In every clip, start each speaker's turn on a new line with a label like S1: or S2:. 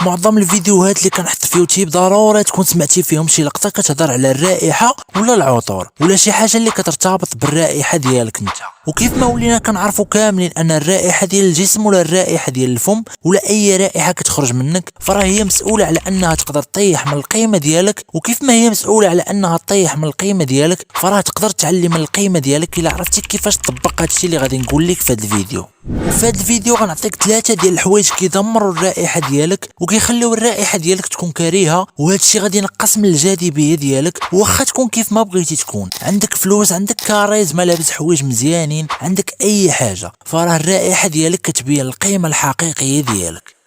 S1: معظم الفيديوهات اللي كنحط في يوتيوب ضروري تكون سمعتي فيهم شي لقطه كتهضر على الرائحه ولا العطور ولا شي حاجه اللي كترتبط بالرائحه ديالك انت. وكيف ما ولينا كنعرفوا كاملين ان الرائحه ديال الجسم ولا الرائحه ديال الفم ولا اي رائحه كتخرج منك فراه هي مسؤوله على انها تقدر تطيح من القيمه ديالك، وكيف ما هي مسؤوله على انها تطيح من القيمه ديالك فراه تقدر تعلي من القيمه ديالك الا عرفتي كيفاش تطبق هادشي اللي غادي نقول لك في هذا الفيديو. وفي هذا الفيديو غنعطيك 3 ديال الحوايج كيدمروا الرائحه ديالك وكيخليو الرائحه ديالك تكون كريهه، وهذا الشيء غادي ينقص من الجاذبيه ديالك واخا تكون كيف ما بغيتي تكون، عندك فلوس، عندك كاريزما، لابس حوايج مزيانين، عندك اي حاجه، فراه الرائحه ديالك كتبين القيمه الحقيقيه ديالك.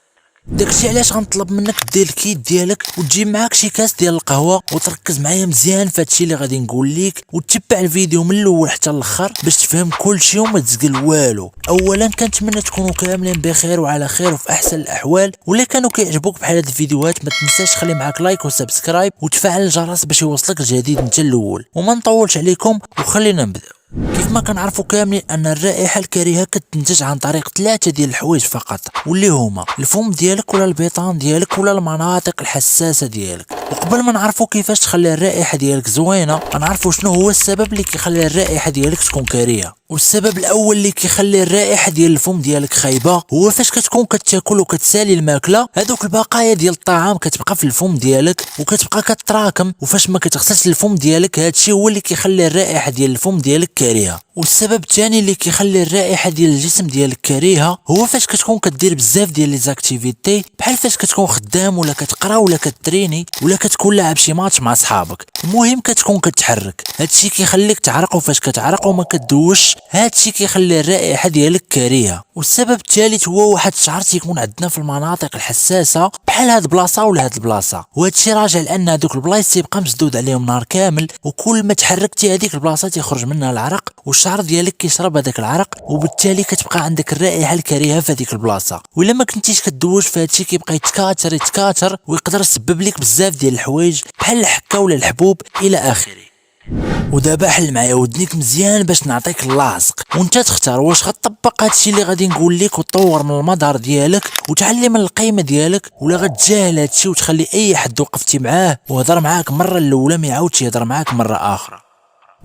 S1: داكشي علاش غنطلب منك دير الكيت ديالك وتجيب معاك شي كاس ديال القهوه وتركز معايا مزيان في هادشي اللي غادي نقول ليك وتتبع الفيديو من الاول حتى الاخر باش تفهم كلشي وما تزقل والو. اولا كنتمنى تكونوا كاملين بخير وعلى خير وفي احسن الاحوال، ولا كانوا كيعجبوك بحال هاد الفيديوهات ما تنساش تخلي معاك لايك وسبسكرايب وتفعل الجرس باش يوصلك الجديد انت الاول. وما نطولش عليكم وخلينا نبداو. كيف ما كنعرفوا كاملين ان الرائحه الكريهه كتنتج عن طريق 3 ديال الحوايج فقط، واللي هما الفم ديالك ولا البيطان ديالك ولا المناطق الحساسه ديالك. وقبل ما نعرفوا كيفاش تخلي الرائحه ديالك زوينه غنعرفوا شنو هو السبب اللي كيخلي الرائحه ديالك تكون كريهه. والسبب الاول اللي كيخلي الرائحه ديال الفم ديالك خايبه هو فاش كتكون كتاكل وكتسالي الماكله، هذوك البقايا ديال الطعام كتبقى في الفم ديالك وكتبقى كتراكم، وفاش ما كتغسلش الفم ديالك هادشي هو اللي كيخلي الرائحه ديال الفم ديالك كريهه. والسبب الثاني اللي كيخلي الرائحه ديال الجسم ديالك كريهه هو فاش كتكون كدير بزاف ديال لي زاكتيفيتي، بحال فاش كتكون خدام ولا كتقرا ولا كتريني ولا كتكون لاعب شي ماتش مع صحابك، المهم كتكون كتحرك، هادشي كيخليك تعرق، وفاش كتعرق وما كدوش هادشي كيخلي الرائحه ديالك كريهه. والسبب الثالث هو واحد الشعر تيكون عندنا في المناطق الحساسه بحال هاد البلاصه ولا هاد البلاصه، وهادشي راجع لان هادوك البلايص تيبقى مسدود عليهم نهار كامل، وكل ما تحركتي هذيك البلاصه تيخرج منها العرق والشعر ديالك كيشرب هذاك العرق، وبالتالي كتبقى عندك الرائحه الكريهه في هذيك البلاصه. وإلا ما كنتيش كدوش في هادشي كيبقى يتكاثر ويقدر يسبب لك بزاف ديال الحوايج بحال الحكه ولا الحبوب الى اخره. ودابا حل معايا ودنيك مزيان باش نعطيك اللاصق وانت تختار واش غتطبق هادشي اللي غادي نقول لك وتطور من المظهر ديالك وتعلي من القيمه ديالك، ولا غتجاهل هادشي وتخلي اي حد وقفتي معاه وهضر معاك مره الاولى ما يعاودش يهضر معاك مره اخرى.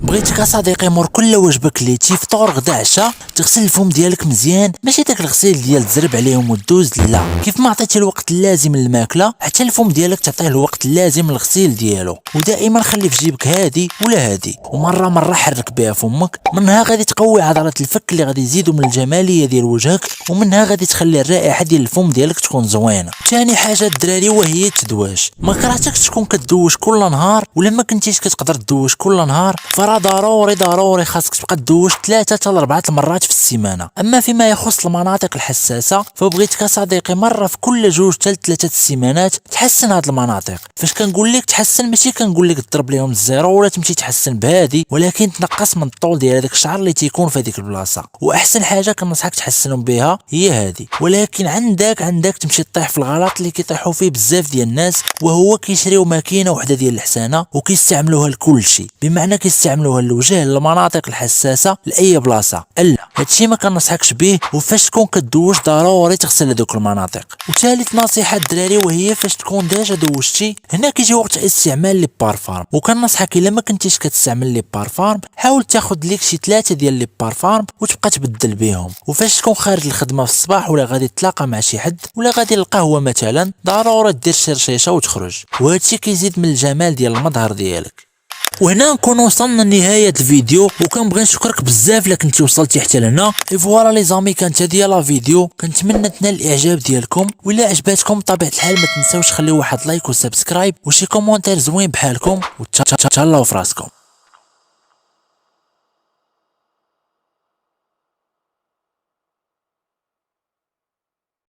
S1: بغيتك اصديقي مور كل وجبه كليتي فطور غدا عشاء تغسل الفم ديالك مزيان، ماشي داك الغسيل ديال تزرب عليهم وتدوز، لا، كيف ما عطيتي الوقت اللازم للماكله حتى الفم ديالك تعطيه الوقت اللازم للغسيل ديالو. ودائما خلي في جيبك هادي ولا هادي، ومره حرك بها فمك، منها غادي تقوي عضلات الفك اللي غادي يزيدوا من الجماليه ديال وجهك، ومنها غادي تخلي الرائحه ديال الفم ديالك تكون زوينه. ثاني حاجه الدراري وهي التدواش، ما كرهتكش تكون كدوش كل نهار، ولا ما كنتيش كتقدر تدوش كل نهار فراه ضروري خاصك تبقى تدوش 3 حتى ل 4 المرات في السيمانه. اما فيما يخص المناطق الحساسه فبغيتك صديقي مره في كل 2 حتى ل 3 السيمانات تحسن هاد المناطق. فاش كنقول لك تحسن ماشي كنقول لك تضرب لهم الزيرو ولا تمشي تحسن بهادي، ولكن تنقص من الطول ديال هذاك الشعر اللي تيكون في هذيك البلاصه. واحسن حاجه كنصحك تحسنهم بها هي هادي، ولكن عندك تمشي تطيح في الغلط اللي كيطيحوا فيه بزاف ديال الناس، وهو كيشريو ماكينه وحده ديال الحسانه وكيستعملوها لكل شيء، بمعنى كيستعملوها للوجه للمناطق الحساسه لاي بلاصه. لا، هادشي ما كنصحكش به، وفاش تكون كدوش ضروري تغسل هذوك المناطق. وثالث نصيحه الدراري وهي فاش تكون ديجا دوشتي هنا كيجي وقت استعمال لي بارفارم، وكنصحك الا ما كنتيش كتستعمل لي بارفارم حاول تاخذ لك شي 3 ديال لي بارفارم وتبقى تبدل بهم. وفاش تكون خارج الخدمه في الصباح ولا غادي تلاقى مع شي حد ولا غادي للقهوه مثلا ضروري دير شرشيشه وتخرج، وهادشي كيزيد من الجمال ديال المظهر ديالك. وهنا نكون وصلنا لنهايه الفيديو، وكنبغي نشكرك بزاف الا كنتي وصلتي حتى لهنا. فوالا لي زامي كانت هذه لا فيديو، كنتمنى تنال الاعجاب ديالكم، ولا عجباتكم بطبيعه الحال ما تنساوش خليو واحد لايك وسبسكرايب وشي كومونتير زوين بحالكم، وتهلاو في راسكم.